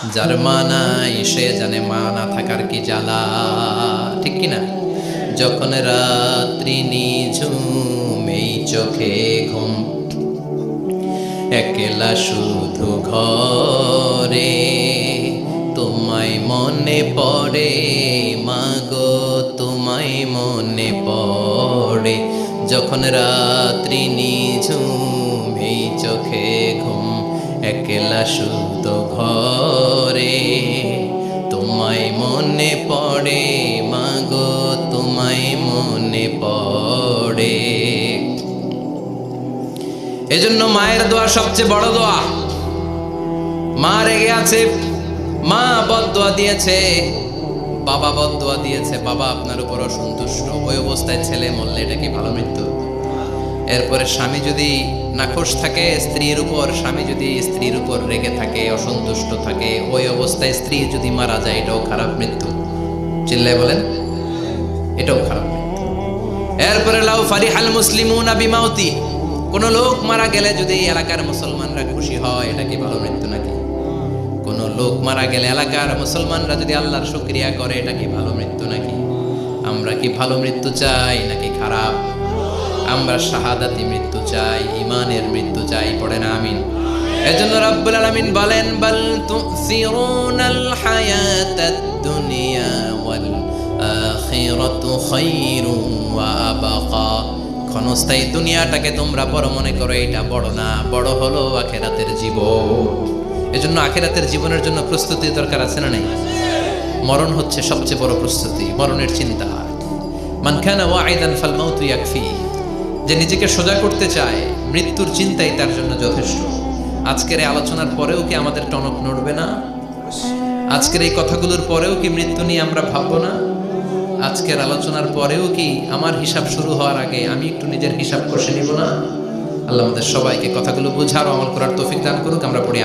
যার মা নাই সে জানে মা না থাকার কি জ্বালা, ঠিক কিনা? যখন রাত্রি নিঝুম এই চোখে ঘুম, একলা শুধু ঘরে তোমায় মনে পড়ে মাগো, তোমায় মনে পড়ে। যখন রাত্রি নিঝুম এই চোখে ঘুম, একলা শুধু ঘরে তোমায় মনে পড়ে মাগো, তোমায় মনে পড়ে। এজন্য মায়ের দোয়া সবচেয়ে বড় দোয়া। মা রেগে আছে, মা বদদোয়া দিয়েছে, বাবা বদদোয়া দিয়েছে, বাবা আপনার উপর অসন্তুষ্ট, ওই অবস্থায় ছেলে মরলে এটা কি ভালো মৃত্যু? এরপরে স্বামী যদি নাখোশ থাকে স্ত্রীর উপর, স্বামী যদি স্ত্রীর উপর রেগে থাকে, অসন্তুষ্ট থাকে, ওই অবস্থায় স্ত্রী যদি মারা যায়, এটাও খারাপ মৃত্যু। চিল্লায় বলেন, এটাও খারাপ মৃত্যু। এরপরে লাউ ফারিহাল মুসলিমুনা বিমাউতি, কোন লোক মারা গেলে যদি এলাকার মুসলমানরা খুশি হয়, এটা কি ভালো মৃত্যু নাকি? কোন লোক মারা গেলে এলাকার মুসলমানরা যদি আল্লাহর শুকরিয়া করে, এটা কি ভালো মৃত্যু নাকি? আমরা কি ভালো মৃত্যু চাই নাকি খারাপ? আমরা শাহাদাতি মৃত্যু চাই, ঈমানের মৃত্যু চাই, পড়েন আমিন। এজন্য রব্বুল আলামিন বলেন, বাল তুসিরুনাল হায়াতাদ দুনিয়া ওয়াল আখিরাতু খায়রুন ওয়া আবকা। ক্ষণস্থায়ী দুনিয়াটাকে তোমরা বড় মনে করো, এটা বড় না, বড় হলো আখিরাতের জীবন। এজন্য আখিরাতের জীবনের জন্য প্রস্তুতির দরকার আছে না নাই? মরণ হচ্ছে সবচেয়ে বড় প্রস্তুতি, মরণের চিন্তা। মান কানা ওয়াইদান ফাল মাউতু ইয়াকফি, যে নিজেকে সোজা করতে চায় মৃত্যুর চিন্তাই তার জন্য যথেষ্ট। আজকের এই আলোচনার পরেও কি আমাদের টনক নড়বে না? আজকের এই কথাগুলোর পরেও কি মৃত্যু নিয়ে আমরা ভাববো না? আজকের আলোচনার পরেও কি আমার হিসাব শুরু হওয়ার আগে আমি একটু নিজের হিসাব কষে নিব না? আল্লাহ আমাদের সবাইকে কথাগুলো বুঝার ও আমল করার তৌফিক দান করুক। আমরা পড়ি।